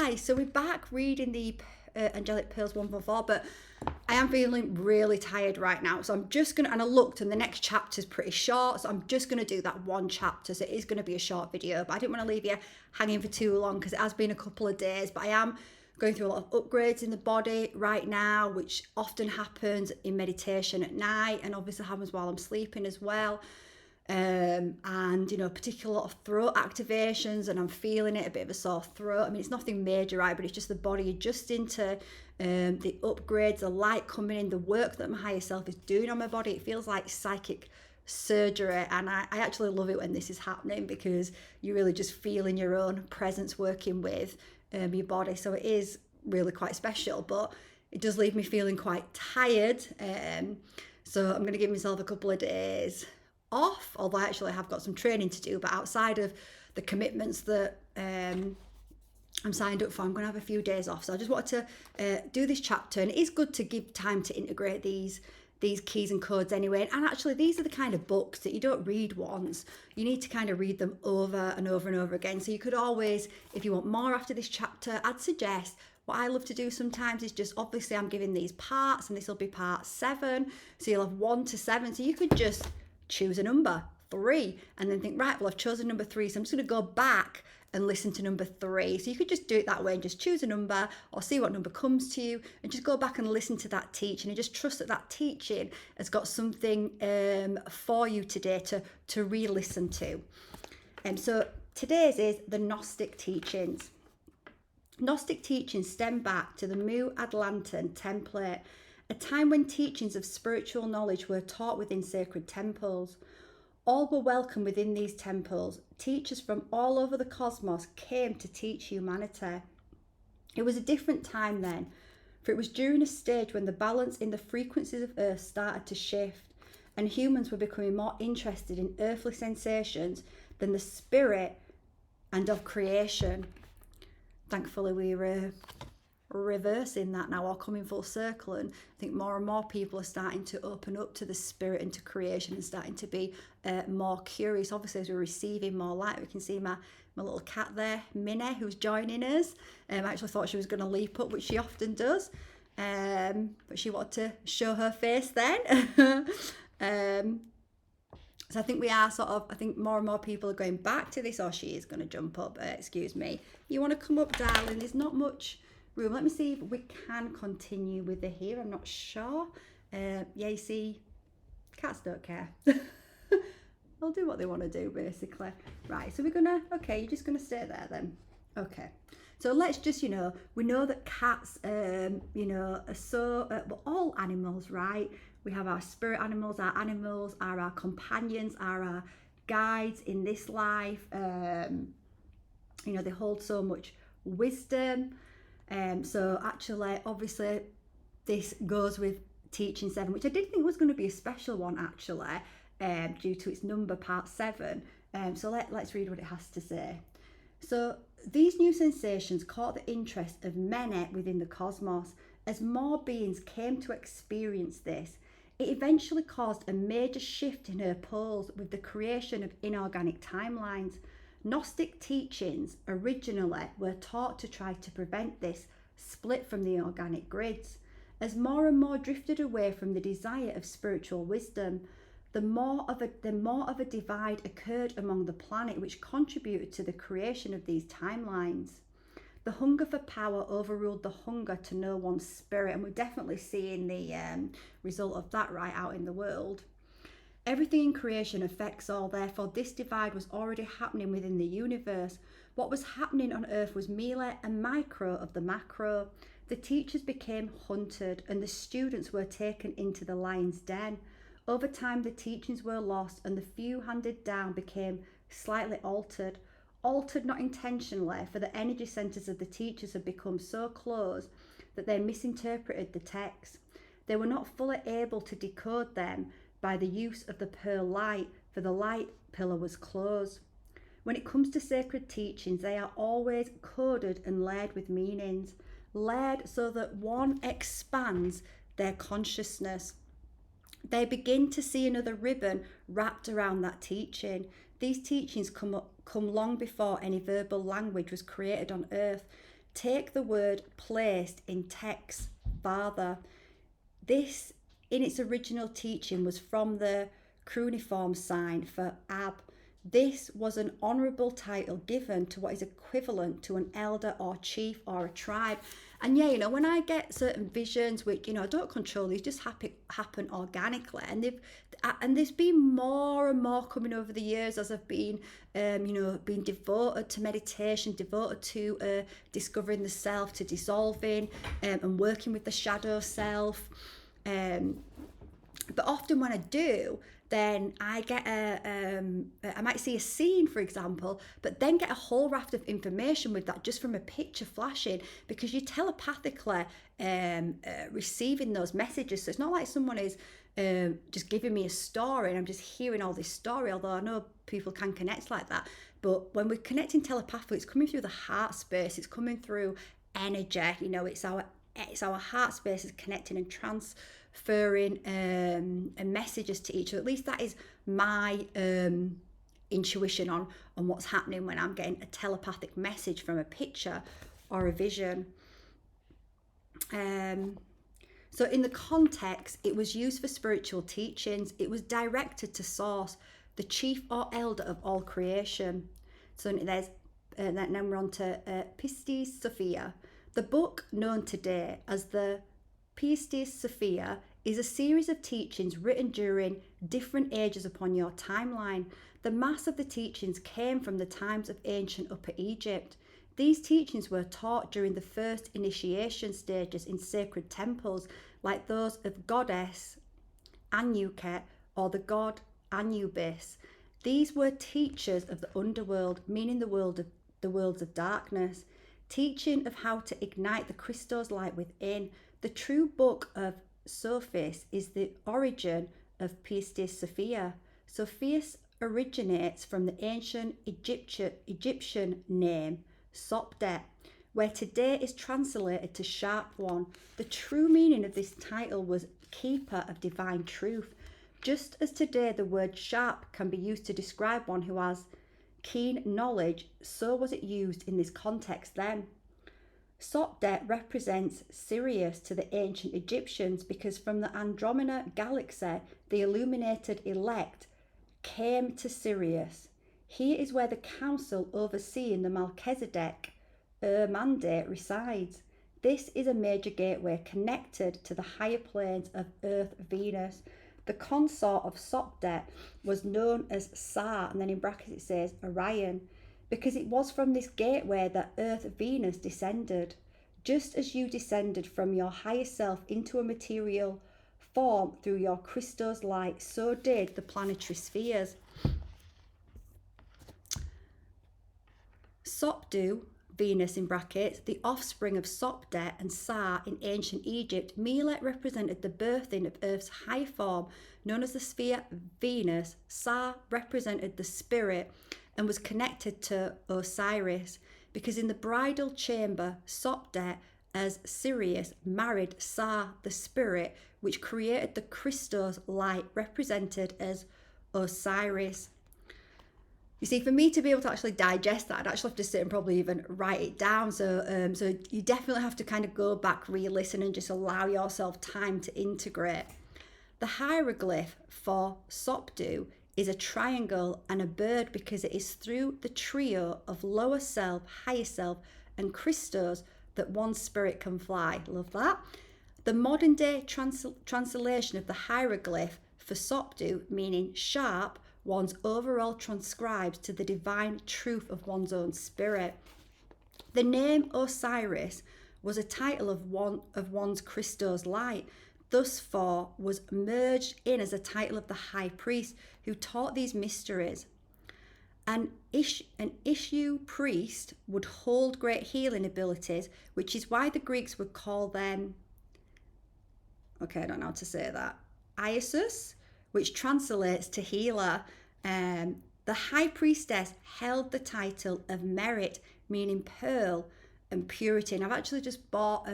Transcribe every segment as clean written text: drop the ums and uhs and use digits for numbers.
guys, so we're back reading the Angelic Pearls 144, but I am feeling really tired right now, so I'm just gonna, and I looked and the next chapter is pretty short, so I'm just gonna do that one chapter. So it is gonna be a short video, but I didn't want to leave you hanging for too long because it has been a couple of days. But I am going through a lot of upgrades in the body right now, which often happens in meditation at night and obviously happens while I'm sleeping as well. And, you know, particular lot of throat activations, and I'm feeling it, a bit of a sore throat. I mean, it's nothing major, right? But it's just the body adjusting to the upgrades, the light coming in, the work that my higher self is doing on my body. It feels like psychic surgery, and I actually love it when this is happening because you're really just feeling your own presence working with your body. So it is really quite special, but it does leave me feeling quite tired. So I'm going to give myself a couple of days off, although I actually have got some training to do. But outside of the commitments that I'm signed up for, I'm going to have a few days off. So I just wanted to do this chapter, and it is good to give time to integrate these keys and codes anyway. And actually, these are the kind of books that you don't read once, you need to kind of read them over and over and over again. So you could always, if you want more after this chapter, I'd suggest, what I love to do sometimes is just, obviously I'm giving these parts, and this will be part 7, so you'll have 1 to 7. So you could just choose a number 3 and then think, right, well, I've chosen number 3, so I'm just going to go back and listen to number 3. So you could just do it that way and just choose a number or see what number comes to you and just go back and listen to that teaching, and just trust that that teaching has got something for you today to re-listen to. So today's is the Gnostic teachings. Gnostic teachings stem back to the Mu Atlantan template, a time when teachings of spiritual knowledge were taught within sacred temples. All were welcome within these temples. Teachers from all over the cosmos came to teach humanity. It was a different time then, for it was during a stage when the balance in the frequencies of Earth started to shift, and humans were becoming more interested in earthly sensations than the spirit and of creation. Thankfully, we're reversing that now, or coming full circle, and I think more and more people are starting to open up to the spirit and to creation and starting to be more curious. Obviously, as we're receiving more light, we can see my little cat there, Minnie, who's joining us. I actually thought she was going to leap up, which she often does, but she wanted to show her face then. So I think we are I think more and more people are going back to this, or she is going to jump up. Excuse me. You want to come up, darling? There's not much room. Let me see if we can continue with the here. I'm not sure. Yeah, you see, cats don't care. They'll do what they want to do, basically. Right, so we're gonna, okay, you're just gonna stay there then. Okay, so let's just, we know that cats, are so, well, all animals, right? We have our spirit animals. Our animals are our companions, are our guides in this life. They hold so much wisdom. So actually, obviously, this goes with teaching 7, which I did think was going to be a special one, actually, due to its number, part 7. So let's read what it has to say. So these new sensations caught the interest of many within the cosmos. As more beings came to experience this, it eventually caused a major shift in her poles with the creation of inorganic timelines. Gnostic teachings originally were taught to try to prevent this split from the organic grids. As more and more drifted away from the desire of spiritual wisdom, the more of a divide occurred among the planet, which contributed to the creation of these timelines. The hunger for power overruled the hunger to know one's spirit, and we're definitely seeing the result of that right out in the world. Everything in creation affects all, therefore this divide was already happening within the universe. What was happening on Earth was merely a micro of the macro. The teachers became hunted and the students were taken into the lion's den. Over time the teachings were lost and the few handed down became slightly altered not intentionally, for the energy centers of the teachers had become so close that they misinterpreted the text. They were not fully able to decode them by the use of the pearl light, for the light pillar was closed. When it comes to sacred teachings, they are always coded and layered with meanings, layered so that one expands their consciousness. They begin to see another ribbon wrapped around that teaching. These teachings come long before any verbal language was created on Earth. Take the word placed in text, Father. This, in its original teaching, was from the cuneiform sign for Ab. This was an honourable title given to what is equivalent to an elder or chief or a tribe. And yeah, you know, when I get certain visions, which, you know, I don't control, these just happen organically, and there's been more and more coming over the years as I've been, you know, being devoted to meditation, devoted to discovering the self, to dissolving, and working with the shadow self. But often when I do, then I get I might see a scene, for example, but then get a whole raft of information with that just from a picture flashing, because you're telepathically receiving those messages. So it's not like someone is just giving me a story and I'm just hearing all this story, although I know people can connect like that. But when we're connecting telepathically, it's coming through the heart space, it's coming through energy, you know, it's our heart space is connecting and transferring messages to each other. At least that is my intuition on what's happening when I'm getting a telepathic message from a picture or a vision. So in the context, it was used for spiritual teachings. It was directed to source, the chief or elder of all creation. So there's then we're on to Pistis Sophia. The book known today as the Pistis Sophia is a series of teachings written during different ages upon your timeline. The mass of the teachings came from the times of ancient Upper Egypt. These teachings were taught during the first initiation stages in sacred temples, like those of goddess Anuket or the god Anubis. These were teachers of the underworld, meaning the worlds of darkness, teaching of how to ignite the Christos light within. The true book of Sophis is the origin of Pistis Sophia. Sophis originates from the ancient Egyptian name Sopdet, where today is translated to Sharp One. The true meaning of this title was Keeper of Divine Truth. Just as today the word sharp can be used to describe one who has keen knowledge, so was it used in this context then. Sopdet represents Sirius to the ancient Egyptians because from the Andromeda galaxy, the illuminated elect came to Sirius. Here is where the council overseeing the Melchizedek mandate resides. This is a major gateway connected to the higher planes of Earth Venus. The consort of Sopdet was known as Sa, and then in brackets it says Orion, because it was from this gateway that Earth Venus descended. Just as you descended from your higher self into a material form through your Christos light, so did the planetary spheres. Sopdu, Venus in brackets, the offspring of Sopdet and Sa in ancient Egypt, Melet represented the birthing of Earth's high form, known as the sphere Venus. Sa represented the spirit and was connected to Osiris, because in the bridal chamber, Sopdet as Sirius married Sa, the spirit, which created the Christos light, represented as Osiris. You see, for me to be able to actually digest that, I'd actually have to sit and probably even write it down. So you definitely have to kind of go back, re-listen, and just allow yourself time to integrate. The hieroglyph for Sopdu is a triangle and a bird because it is through the trio of lower self, higher self, and Christos that one's spirit can fly. Love that. The modern day translation of the hieroglyph for Sopdu, meaning sharp, one's overall transcribes to the divine truth of one's own spirit. The name Osiris was a title of one's Christos light, thus far was merged in as a title of the high priest who taught these mysteries. An issue priest would hold great healing abilities, which is why the Greeks would call them, okay, I don't know how to say that, Iasus, which translates to healer. The high priestess held the title of merit, meaning pearl and purity. And I've actually just bought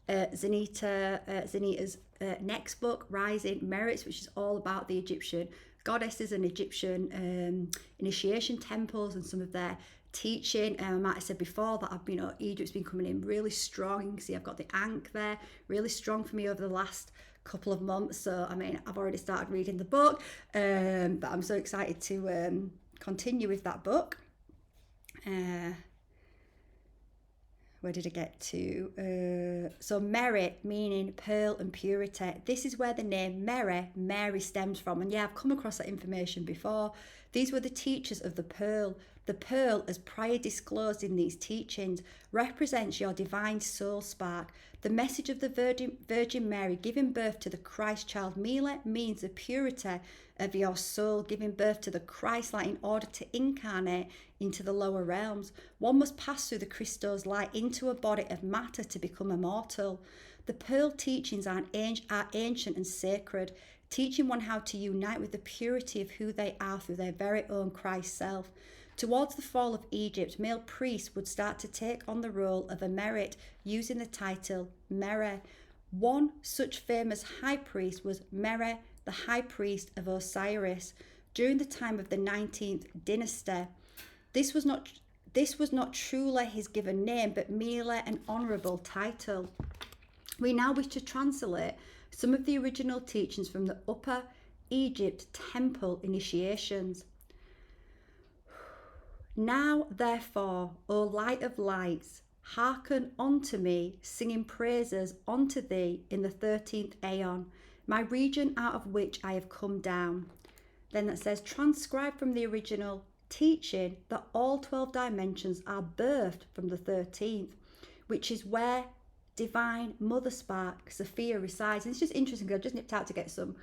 Zenita's next book, Rising Merits, which is all about the Egyptian goddesses and Egyptian initiation temples and some of their teaching. I might have said before that Egypt's been coming in really strong. You can see I've got the Ankh there, really strong for me over the last couple of months. So I mean, I've already started reading the book, but I'm so excited to continue with that book. Where did I get to? So Mary, meaning pearl and purity. This is where the name Mary stems from. And yeah, I've come across that information before. These were the teachers of the pearl. The pearl, as prior disclosed in these teachings, represents your divine soul spark. The message of the Virgin Mary giving birth to the Christ child. Mila means the purity of your soul, giving birth to the Christ-like in order to incarnate into the lower realms. One must pass through the Christos light into a body of matter to become immortal. The pearl teachings are ancient and sacred, teaching one how to unite with the purity of who they are through their very own Christ self. Towards the fall of Egypt, male priests would start to take on the role of a merit, using the title Mere. One such famous high priest was Mere, the high priest of Osiris, during the time of the 19th dynasty. This was not truly his given name, but merely an honourable title. We now wish to translate some of the original teachings from the Upper Egypt temple initiations. Now, therefore, O light of lights, hearken unto me, singing praises unto thee in the 13th aeon, my region out of which I have come down. Then that says, transcribed from the original teaching that all 12 dimensions are birthed from the 13th, which is where divine mother spark Sophia resides. And it's just interesting because I just nipped out to get some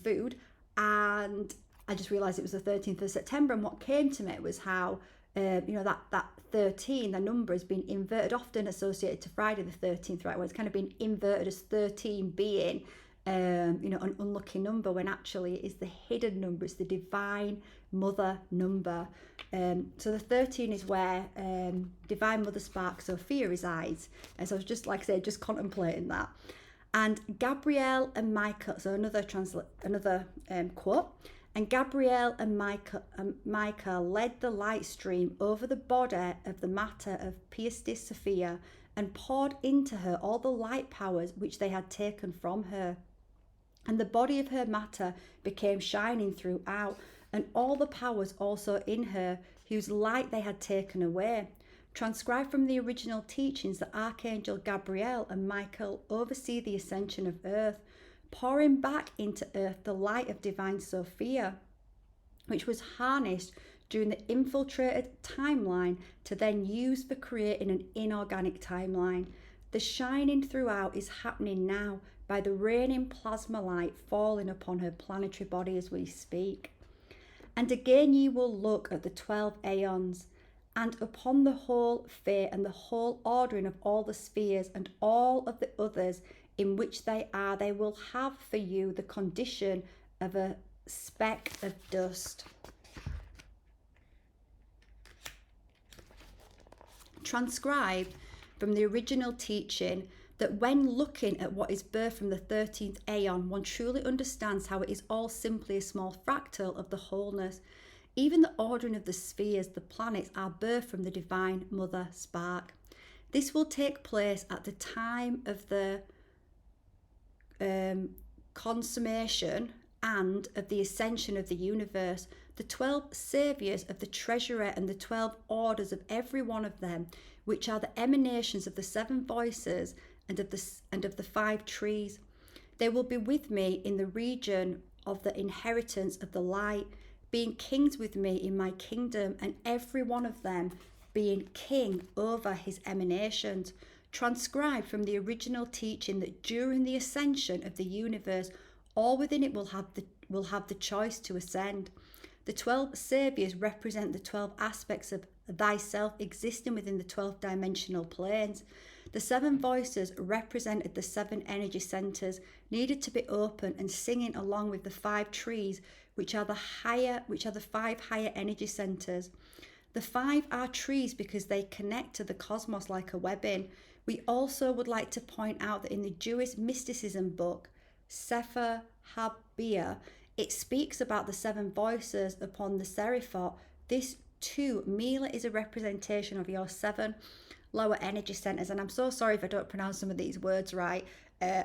food, and I just realised it was the 13th of September, and what came to me was how that 13, the number, has been inverted, often associated to Friday the 13th, right, where it's kind of been inverted as 13 being an unlucky number, when actually it is the hidden number, it's the divine mother number. So the 13 is where divine mother spark Sophia resides, and so I was just, like I said, just contemplating that. And Gabriel and Michael, so another quote, and Gabriel and Michael led the light stream over the body of the matter of Priestess Sophia and poured into her all the light powers which they had taken from her. And the body of her matter became shining throughout, and all the powers also in her, whose light they had taken away. Transcribed from the original teachings that Archangel Gabriel and Michael oversee the ascension of earth, pouring back into earth the light of divine Sophia, which was harnessed during the infiltrated timeline to then use for creating an inorganic timeline. The shining throughout is happening now by the raining plasma light falling upon her planetary body as we speak. And again ye will look at the 12 aeons, and upon the whole fate and the whole ordering of all the spheres and all of the others in which they are, they will have for you the condition of a speck of dust. Transcribed from the original teaching that when looking at what is birthed from the 13th aeon, one truly understands how it is all simply a small fractal of the wholeness. Even the ordering of the spheres, the planets, are birthed from the divine mother spark. This will take place at the time of the consummation and of the ascension of the universe. The 12 saviours of the treasurer and the 12 orders of every one of them, which are the emanations of the 7 voices and of the 5 trees. They will be with me in the region of the inheritance of the light, being kings with me in my kingdom, and every one of them being king over his emanations. Transcribed from the original teaching that during the ascension of the universe, all within it will have the choice to ascend. The 12 saviours represent the 12 aspects of thyself existing within the 12 dimensional planes. The 7 voices represented the 7 energy centres needed to be open and singing along with the 5 trees, which are the 5 higher energy centres. The 5 are trees because they connect to the cosmos like a webbing. We also would like to point out that in the Jewish mysticism book, Sefer HaBia, it speaks about the 7 voices upon the Seraphim. This 2, Mila is a representation of your 7 lower energy centers. And I'm so sorry if I don't pronounce some of these words right.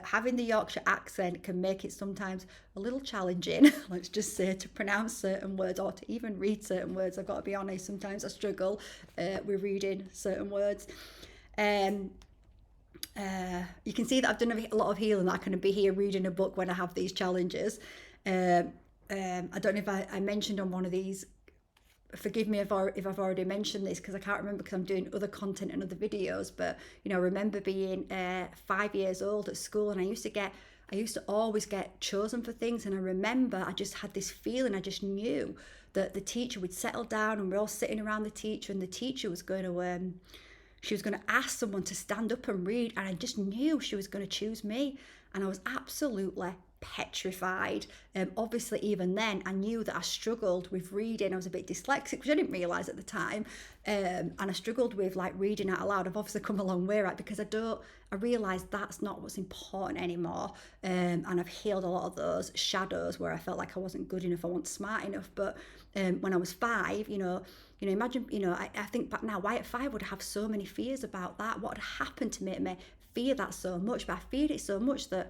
Having the Yorkshire accent can make it sometimes a little challenging, let's just say, to pronounce certain words or to even read certain words. I've got to be honest, sometimes I struggle with reading certain words. You can see that I've done a lot of healing. That I can be here reading a book when I have these challenges. I don't know if I mentioned on one of these, forgive me if I've already mentioned this, because I can't remember, because I'm doing other content and other videos, but I remember being 5 years old at school, and I used to always get chosen for things, and I remember I just had this feeling, I just knew that the teacher would settle down and we're all sitting around the teacher, and the teacher was going to she was going to ask someone to stand up and read, and I just knew she was going to choose me, and I was absolutely petrified. Obviously, even then, I knew that I struggled with reading. I was a bit dyslexic, which I didn't realise at the time, and I struggled with like reading out aloud. I've obviously come a long way, right? Because I realised that's not what's important anymore, and I've healed a lot of those shadows where I felt like I wasn't good enough, I wasn't smart enough. But when I was 5, imagine, I think back now, why at 5 would I have so many fears about that? What had happened to make me fear that so much? But I feared it so much that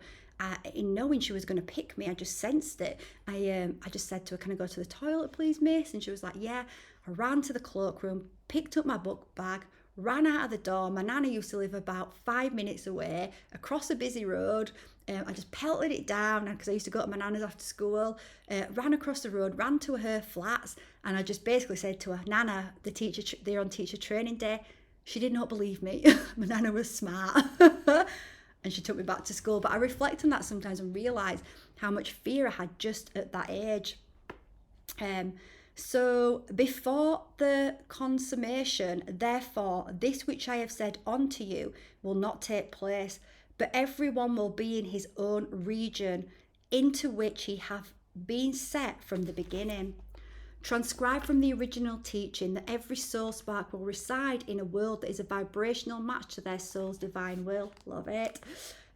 in knowing she was going to pick me, I just sensed it. I just said to her, "Can I go to the toilet, please, miss?" And she was like, "Yeah." I ran to the cloakroom, picked up my book bag, ran out of the door. My nana used to live about 5 minutes away, across a busy road. I just pelted it down because I used to go to my nana's after school. Ran across the road, ran to her flats, and I just basically said to her, "Nana, they're on teacher training day." She did not believe me. My nana was smart. And she took me back to school. But I reflect on that sometimes and realise how much fear I had just at that age. So before the consummation, therefore, this which I have said unto you will not take place, but everyone will be in his own region, into which he hath been set from the beginning. Transcribed from the original teaching that every soul spark will reside in a world that is a vibrational match to their soul's divine will. Love it.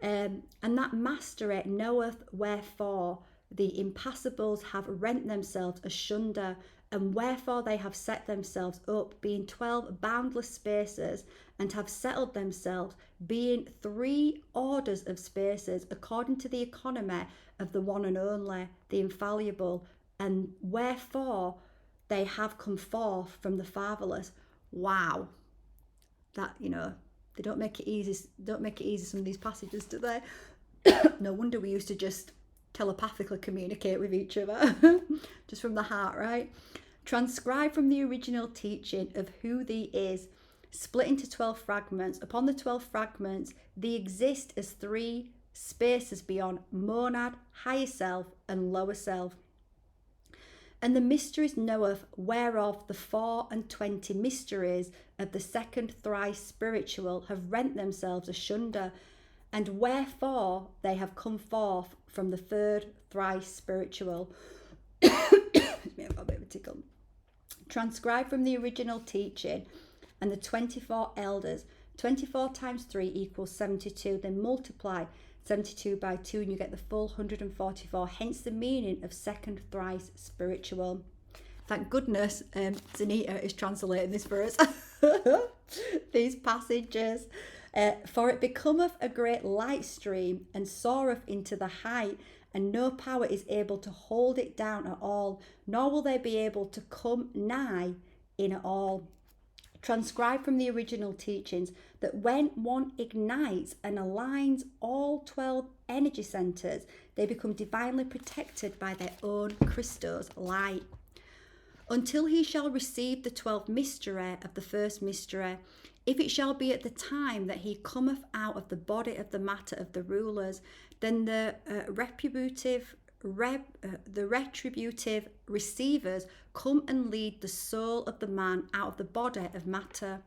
And that master knoweth wherefore the impassibles have rent themselves asunder, and wherefore they have set themselves up, being 12 boundless spaces, and have settled themselves, being 3 orders of spaces, according to the economy of the one and only, the infallible, and wherefore they have come forth from the fatherless. Wow. That, they don't make it easy, some of these passages, do they? No wonder we used to just telepathically communicate with each other, just from the heart, right? Transcribed from the original teaching of who thee is, split into 12 fragments. Upon the 12 fragments, thee exist as 3 spaces beyond monad, higher self, and lower self. And the mysteries knoweth whereof the 24 mysteries of the second thrice spiritual have rent themselves asunder, and wherefore they have come forth from the third thrice spiritual. Excuse me, I've got a bit of a tickle. Transcribed from the original teaching and the 24 elders, 24 times 3 equals 72, then multiply 72 by 2 and you get the full 144, hence the meaning of second thrice spiritual. Thank goodness Zanita is translating this for us. These passages. For it becometh a great light stream and soareth into the height, and no power is able to hold it down at all, nor will they be able to come nigh in at all. Transcribed from the original teachings that when one ignites and aligns all 12 energy centers, they become divinely protected by their own Christos light. Until he shall receive the 12 mystery of the first mystery, if it shall be at the time that he cometh out of the body of the matter of the rulers, then the retributive receivers come and lead the soul of the man out of the body of matter.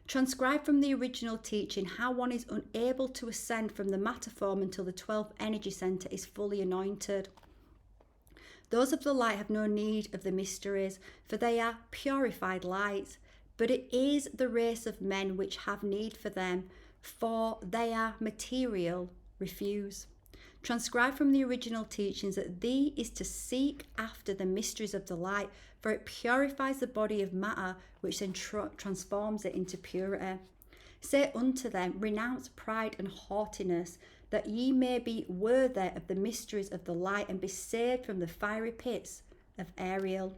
Transcribed from the original teaching how one is unable to ascend from the matter form until the 12th energy center is fully anointed. Those of the light have no need of the mysteries, for they are purified lights, but it is the race of men which have need for them, for they are material, refuse. Transcribe from the original teachings that thee is to seek after the mysteries of the light, for it purifies the body of matter, which then transforms it into purity. Say unto them, renounce pride and haughtiness, that ye may be worthy of the mysteries of the light and be saved from the fiery pits of Ariel.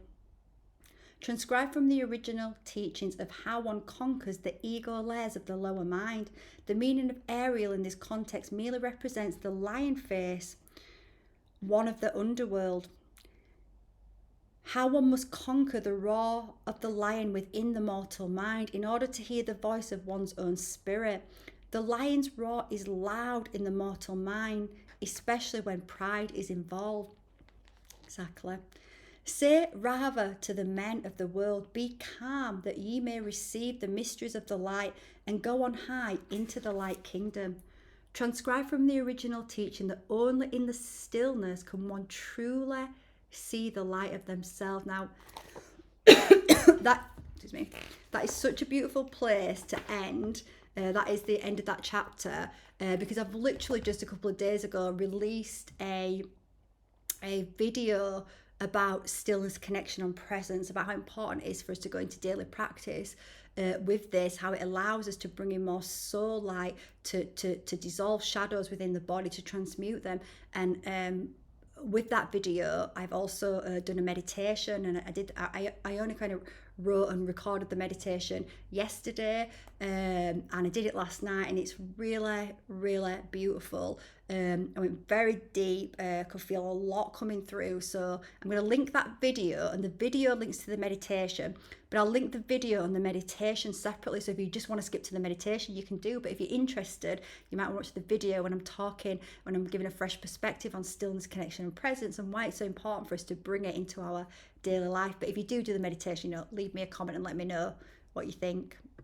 Transcribe from the original teachings of how one conquers the ego layers of the lower mind. The meaning of Ariel in this context merely represents the lion face, one of the underworld. How one must conquer the roar of the lion within the mortal mind in order to hear the voice of one's own spirit. The lion's roar is loud in the mortal mind, especially when pride is involved. Exactly. Say rather to the men of the world, be calm, that ye may receive the mysteries of the light and go on high into the light kingdom. Transcribe from the original teaching that only in the stillness can one truly see the light of themselves. Now, that is such a beautiful place to end. That is the end of that chapter, because I've literally just a couple of days ago released a video about stillness, connection and presence, about how important it is for us to go into daily practice with this, how it allows us to bring in more soul light, to dissolve shadows within the body, to transmute them. And with that video, I've also done a meditation, and I only kind of wrote and recorded the meditation yesterday, and I did it last night, and it's really, really beautiful. I went very deep, could feel a lot coming through. So I'm going to link that video, and the video links to the meditation, but I'll link the video and the meditation separately. So if you just want to skip to the meditation, you can do, but if you're interested, you might watch the video when I'm talking, when I'm giving a fresh perspective on stillness, connection and presence, and why it's so important for us to bring it into our daily life. But if you do the meditation, leave me a comment and let me know what you think.